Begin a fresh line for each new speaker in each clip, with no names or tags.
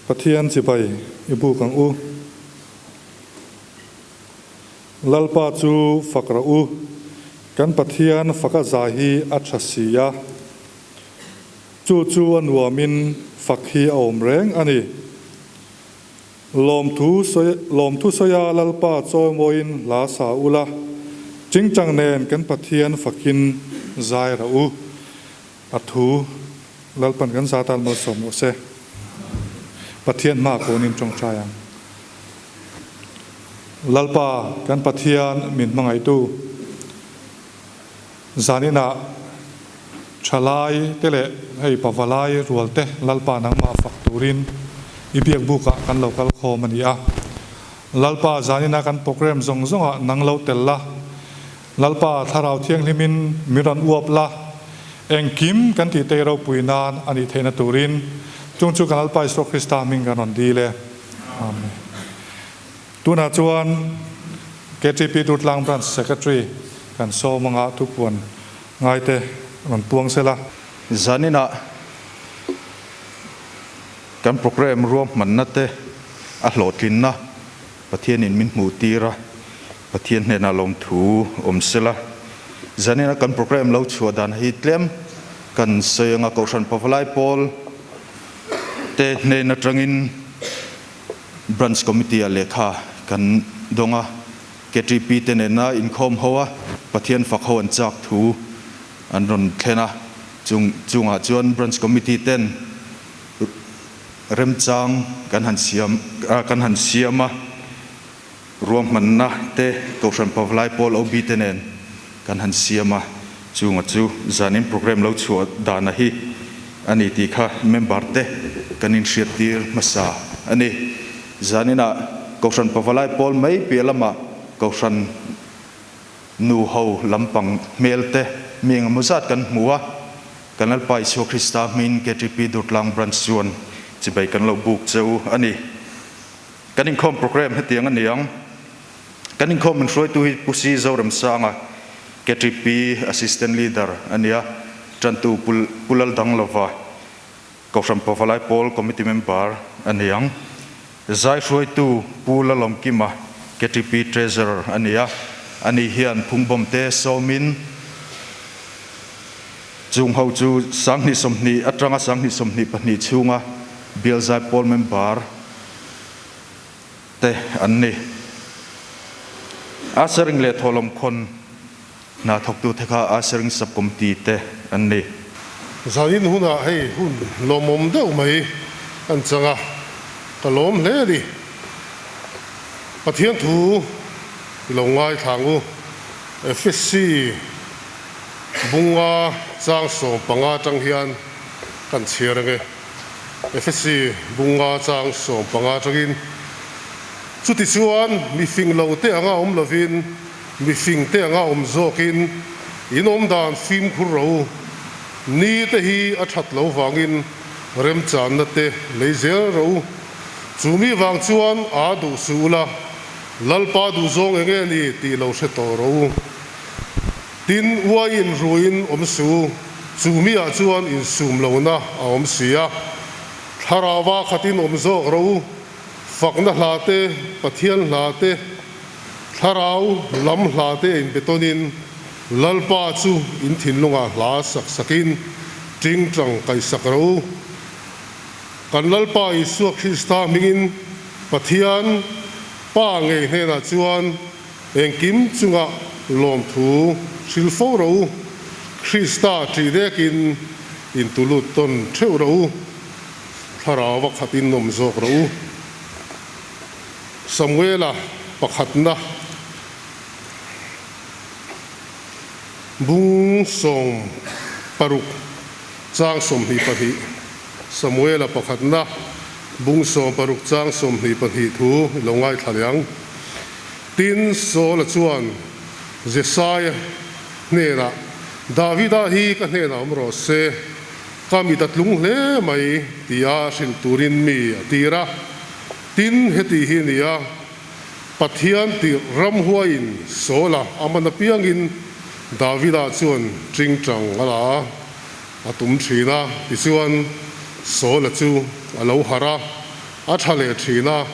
Pathian chi pai ibu kang u lalpa chu fakra u kan pathian faka zahi athasiya chu anuamin fakhi aom reng ani lom thu soya lalpa chomoin la sa ula chingchang nen kan pathian fakin zai ra u athu lalpan kan satal mo som se pathian ma konin chong chayang lalpa kan pathian min mangai tu zanina chalai tele hei pawalai rualte lalpa nang ma fakturin ibiak buka kan local khomania lalpa zanina kan program zonga nang lo tella lalpa tharau thiang limin miran uapla engkim kan ti te ro puinan ani theina turin chungchu kan lalpa iso krista ming kanon dile amen tuna chuan KTP Tutlang branch secretary kan so manga tukwan ngaite ron puang sela
zanina kan program ruam mannate a hlotlin na pathian in min mu tira pathian hena lom thu sela zanina kan program lo chuadan hi tlem kan soyanga kausan pawalai pol te ne na trangin branch committee a lekha kan donga KTP te ne na inkhom hoa pathian fakho an chak thu an ron thena chunga chuan branch committee ten remchang kan han siama ruam manna te kausan pawalai pol obi tenen kan han siama chunga chu zanin program lo chu dana hi ani ti kha member te kanin shirtir masa ani zanina kausan pawalai pol mai pelama kausan nu ho lampang melte ming musat kan muwa kanal pai so krista min KTP Tutlang branch chuan chibai kan lo buk cheu ani kanin khom program hetiang aniang kanin khom man roi tu hi pusi zoram sanga KTP assistant leader ania chantu pulal danglova kausan pawalai pol committee member aniang zai roi tu pulalom kima KTP treasurer ania ani hian phungbom te somin chung ho chu sangni somni atranga sangni somni pani chunga bielzai pol member te anni asering le tholom khon na thoktu theka asering subcommittee te anni
zanin huna hei hun lomom deuh mai an changa kalom hle ni pathian thu longai thangu FSC bunga chang so panga tang hian kan chiarange FSC bunga chang so panga tangin chuti chuan mi fing lo te anga lovin mi fing te anga zokin inom dan fim khuro ni te hi a that lo wangin rem chan na te leizel ro chumi wang chuan a du sula lalpa du zong enge ni ti lo se to ro tin wain ruin su chumi a chuan in sum lo na a sia tharawa khatin zo ro fakna hlate pathian hlate tharau lam hlate in betonin lalpa chu in thinlunga hla sakin tingtang kai sakro kan lalpa isu Krista mingin pathian pa nge hena chuan engkim chunga lom thu silfo ro Krista tridekin in tulut ton theu ro tharawa khatin nom zo ro Samuela pakhatna bung som paruk chang som hi pahi Samuela pakhatna bung som paruk chang som hi pahi thu longai thaliang tin so la chuan Jesaya nera Davida hi ka nena amro se kami tatlung hle mai tia sil turin mi atira tin heti hinia pathian ti ram huain sola amana piangin Davida chuan tingtang ala atum thina ti chuan sola chu alo hara a thale thina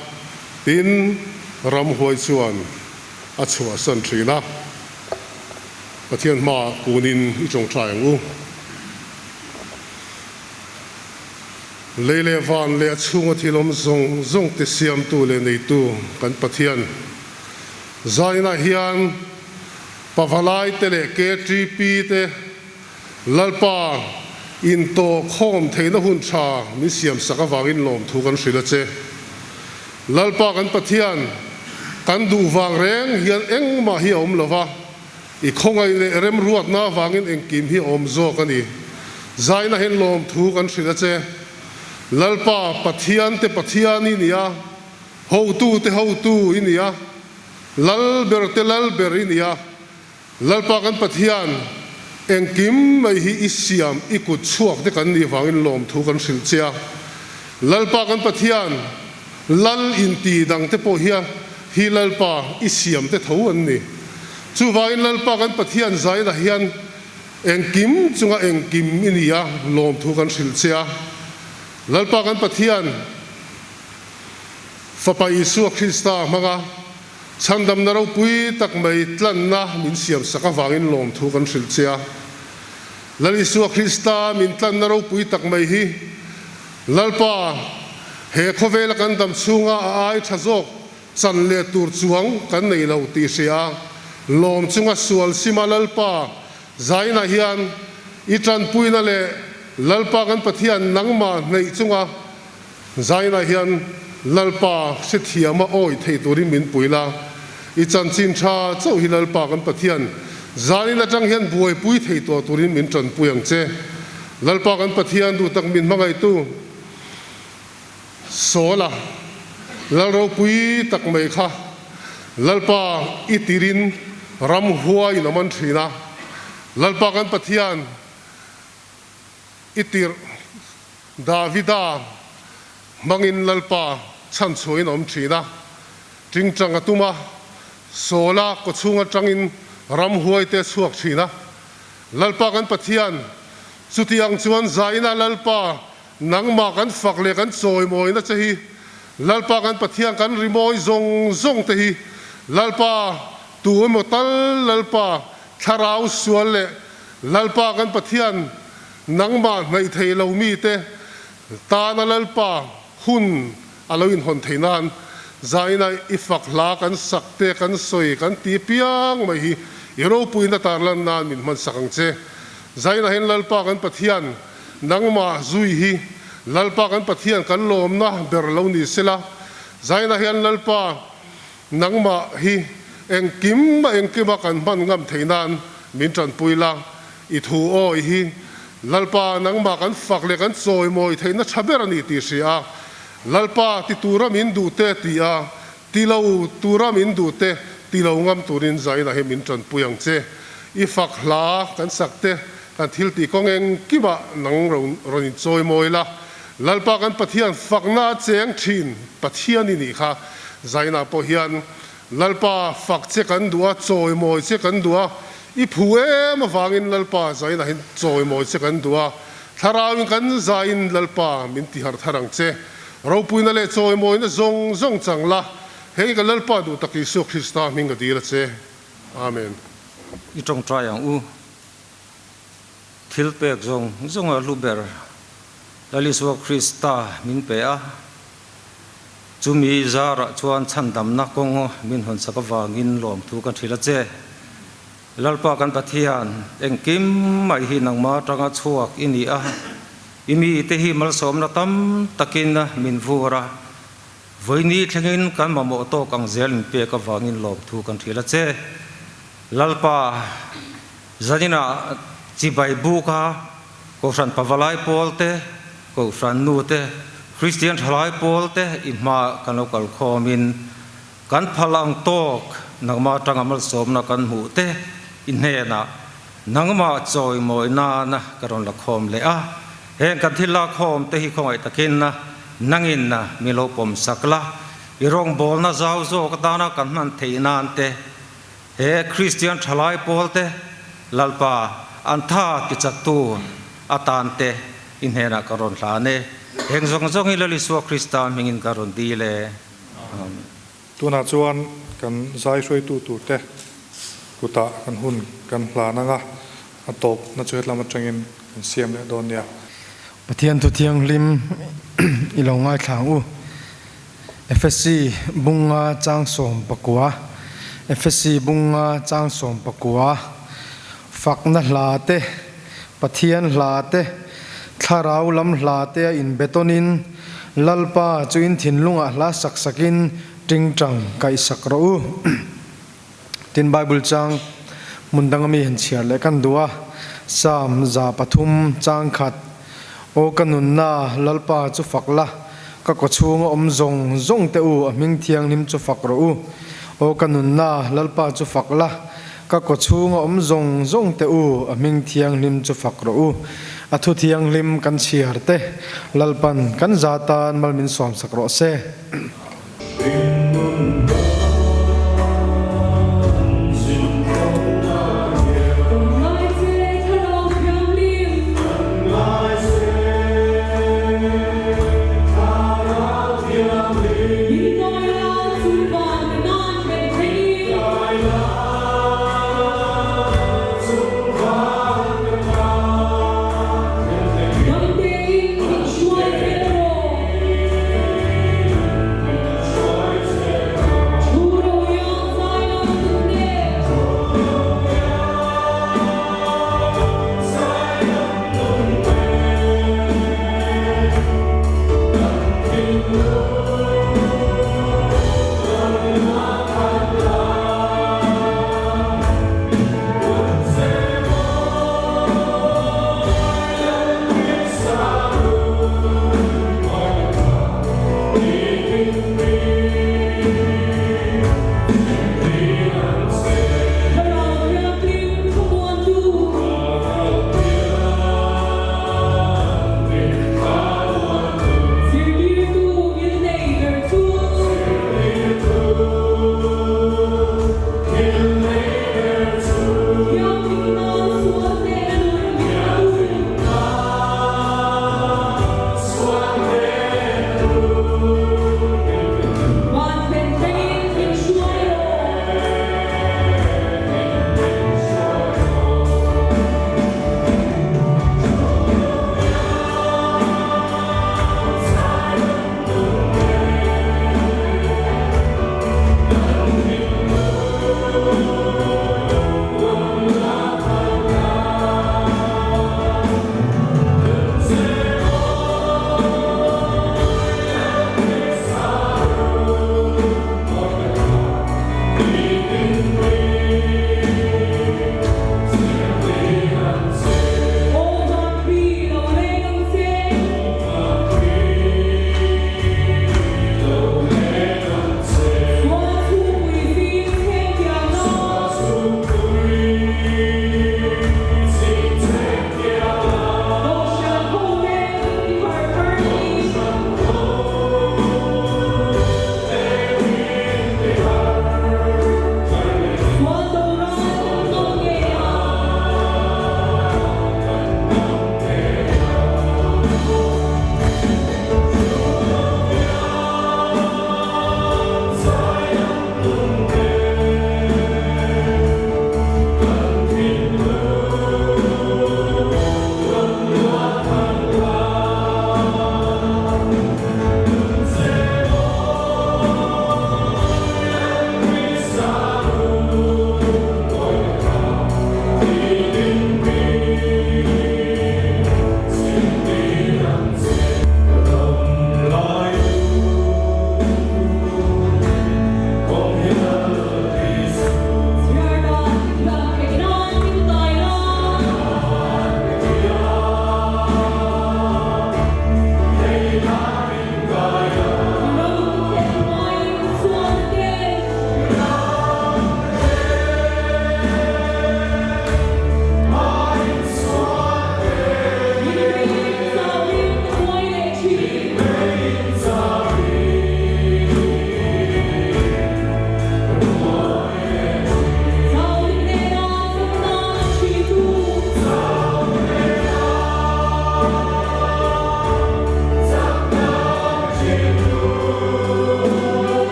tin ram huai chuan a chua san thina pathian ma kunin I chong trai ngu leile van le chunga thilom zong te siam tu le nei tu kan pathian zaina hian pavalai te le KTP te lalpa in to khom theina hun tha mi siam saka wangin lom thu kan hrila che lalpa kan pathian kan du wang reng hian engma hi om lova I khongai le rem ruat na wangin engkim hi om zo kani zaina hen lom thu kan hrila che lalpa pathian te pathiani nia ho tu inia lalber te lalber inia lalpa kan pathian engkim mai hi isiam ikut chuak te kan ni wangin lom thu kan hril chia lalpa kan pathian lal inti dang te po hi lalpa isiam te tho an ni chu wangin lalpa kan pathian zaina hian engkim chunga engkim inia lom thu kan hril chia lalpa kan pathian fapa Isu Krista manga chandam na raw pui tak mai tlan na min siam saka wangin lom thu kan hril chia lal Isu Krista min tlan na raw pui tak mai hi lalpa he khovela kan dam chunga ai thazok chan le tur chuang kan nei lo ti sia lom chunga sual sima lalpa zaina hian itran puina le lalpa kan pathian nangma nei chunga zaina hian lalpa sithiama oi thei turin min puila I chan chin tha chau hi lalpa kan pathian zanina tang hian buai pui thei to turin min tran puyang che lalpa kan pathian du tak min mangai tu sola lalro pui tak mai kha lalpa itirin ram huai naman thina lalpa kan pathian itir Davida mangin lalpa chan chuin om thina ting chang atuma sola ko chunga tangin ram huai te chuak thina lalpa kan pathian chutiang chuan zaina lalpa nangma kan fakle kan choi moi na chahi lalpa kan pathian kan rimoi zong te hi lalpa tu mo tal lalpa tharau sual le lalpa kan pathian nangma nei thei lo mi te ta na lalpa hun aloin hon theinan zaina ifak la kan sakte kan soi kan ti piang mai hi iro puina tarlan nan min man sakang che zaina hen lalpa kan pathian nangma zui hi lalpa kan pathian kan lom na ber lo ni sela zaina hen lalpa nangma hi engkima kan man ngam theinan min tran puila I thu o hi lalpa nangma kan fakle kan choi moi theina thaber ani ti sia lalpa ti tura min du te tia ti lo tura min du te ti lo ngam turin zaina he min tran puyang che I fak hla kan sakte kan thil ti kong eng kiba nang ron choi moi la lalpa kan pathian fakna cheng thin pathian ni kha zaina po hian lalpa fak che kan dua choi moi che kan dua I phue ma wangin lalpa zaina hin choi moi che kan dua tharawin kan zain lalpa min ti har tharang che ro puina le choi moi na zong chang la hei ka lalpa du taki Isu Krista min ga dira che amen
I trong trai ang u thil pek zong a luber lal Isu Krista min pe a chumi zara chuan chandam na kong min hon saka wangin lom thu kan thila che lalpa kan pathian engkim mai hi nangma tanga chuak ini a imi te hi mal som na tam takin na min vura voini thlengin kan mamo to kang zel pe ka wangin lom thu kan thila che lalpa zanina chi bai bu ka ko fran pavalai polte ko fran nu te Christian thalai polte imma kan lokal khomin kan phalang tok nangma tanga mal som na kan mu te inhena nangma choi moi na karon la khom le a hen kan thila khom te hi khongai takin na nangin na milopom sakla irong bol na zau zo ka dana kan man theinan te he Christian thalai polte lalpa antha ki chatu atante inhena karon la ne heng zong zong i lali suak Krista mingin karon di le
tuna chuan kan zai soi tu te kuta kan hun kan plana nga atop na chuet lama tangin kan siam le don ya
Pathian tu thiang lim ilongai thang u FSC bunga chang som pakua FSC bunga chang som pakua fakna hlate pathian hlate tharau lam hlate in betonin lalpa chuin thinlunga hla saksakin tingtang kai sakro tin Bible chang mundangami hen chiar le kan dua sam za pathum chang khat o kanun na lalpa chu fakla ka ko chung om zong zong te u aming thiang nim chu fakro u o kanun na lalpa chu fakla ka ko chung om zong zong te u aming thiang nim chu fakro u athu thiang lim kan chiar te lalpan kan zatan malmin som sakro se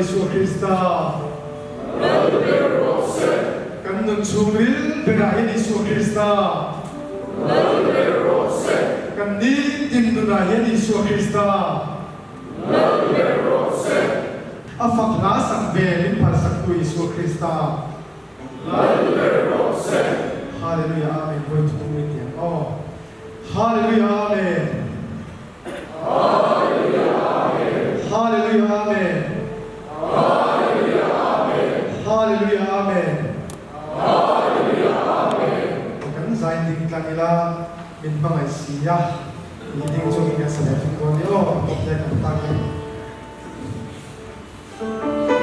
Yesu Krista kan nun chungril bera Yesu Krista kan ni tim duna Yesu Krista afak la sak velin par sak tu Yesu Krista Hallelujah amen going to meet him oh Hallelujah amen Hallelujah amen Hallelujah amen kan zain ding tlangila min bangai siya ding chung ya sa leting ko ni oh ya kan tangin
Oh,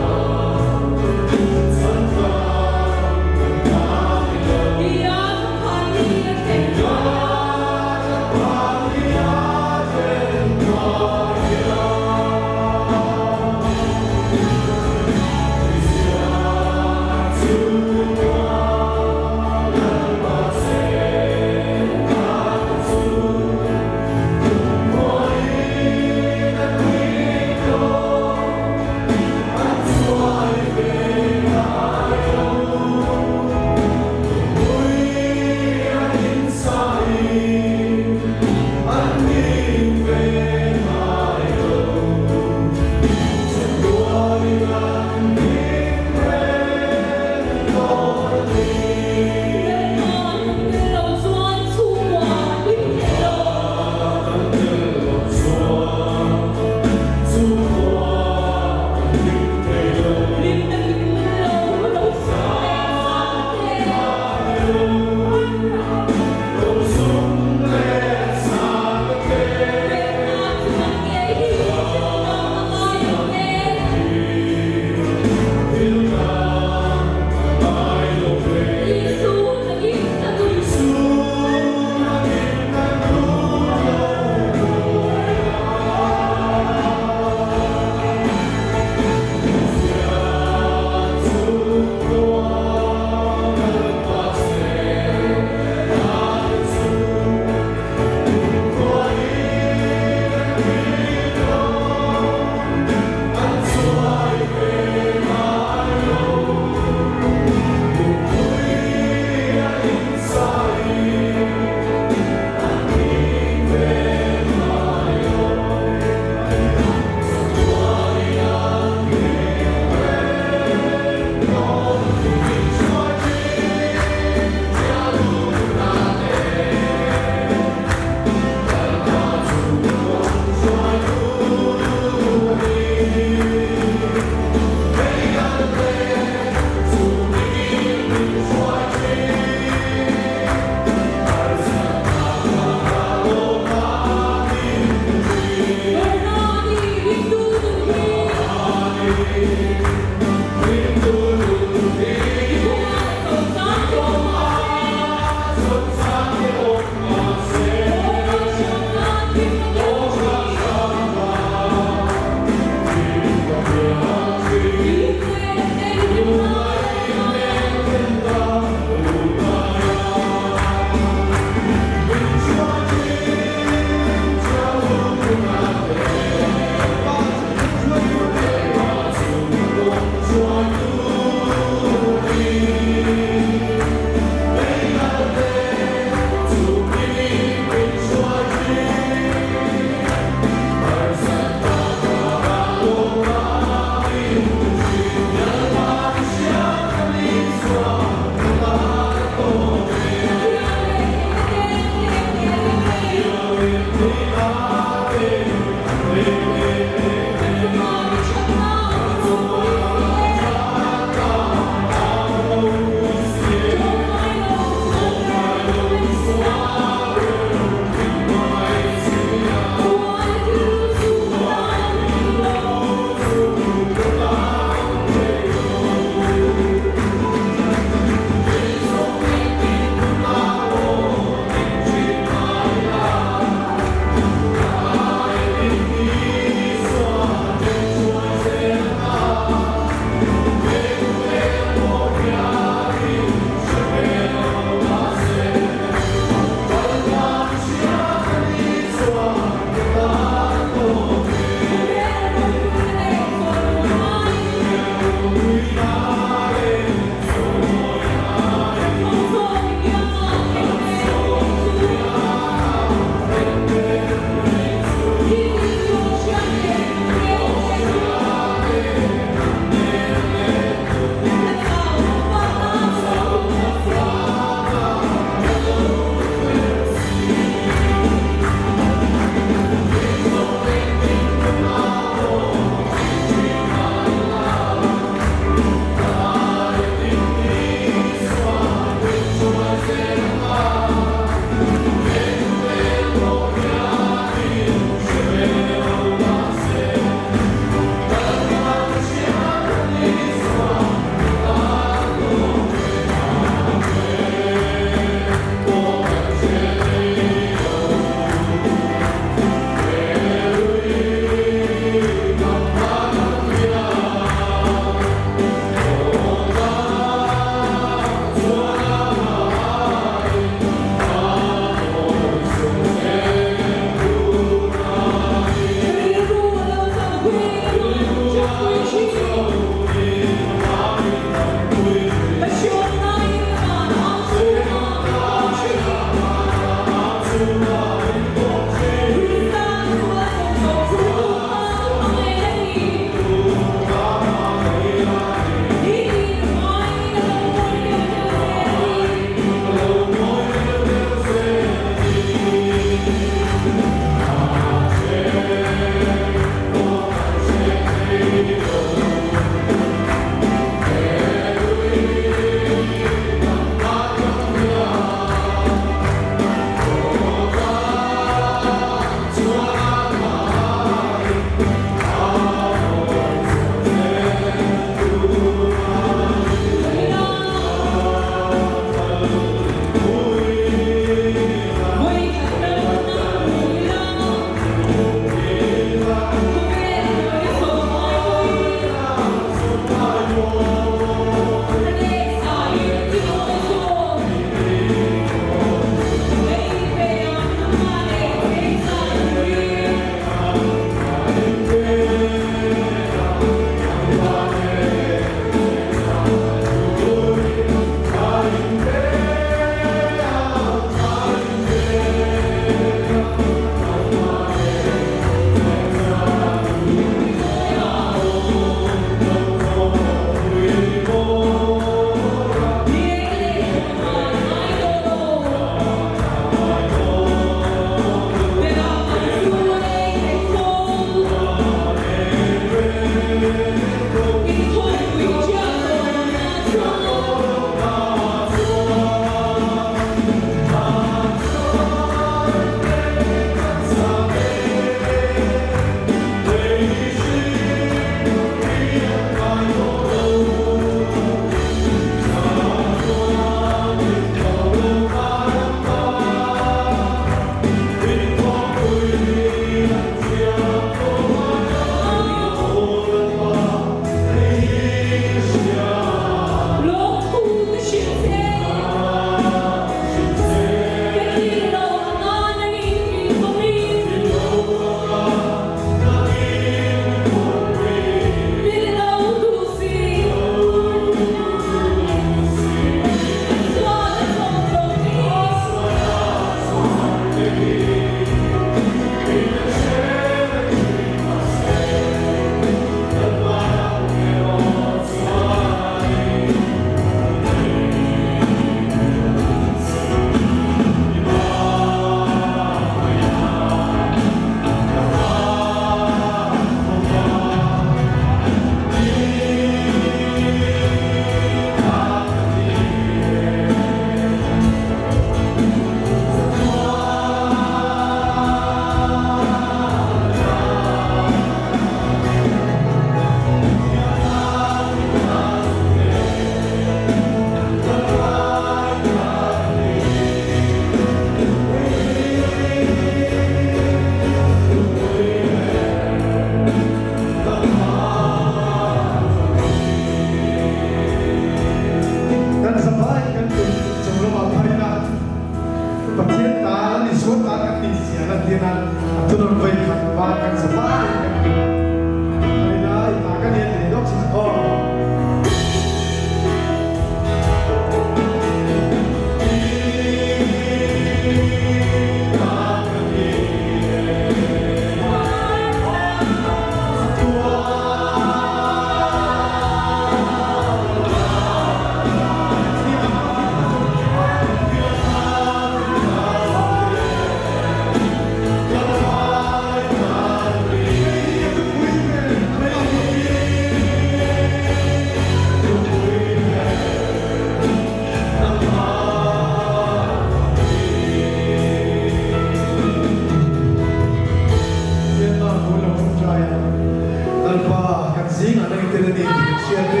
kan ite ni sia te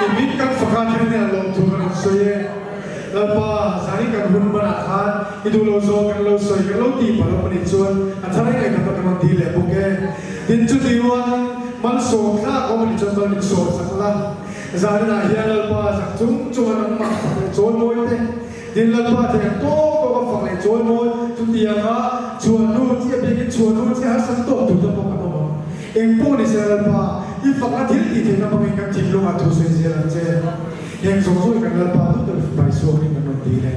imit kan fakat ni alom tu kan soye lapa sari kan hun bana khan idulo zo kan lo soy kan lo ti palo pani chuan athara ngai kan kan di le boke din chu diwan man so kha ko ni chuan ban so sakla zari na hian lapa sak chung chuan an ma chon moi te din lapa te to ko ka phang le chon moi chu tianga chuan nu chi be ki chuan nu chi har sam to tu to ko no eng po ni se lapa i fakna thil ti te na bang kan thil lo ma thu se je la che yang so so kan lapa tu bai so ni kan no di le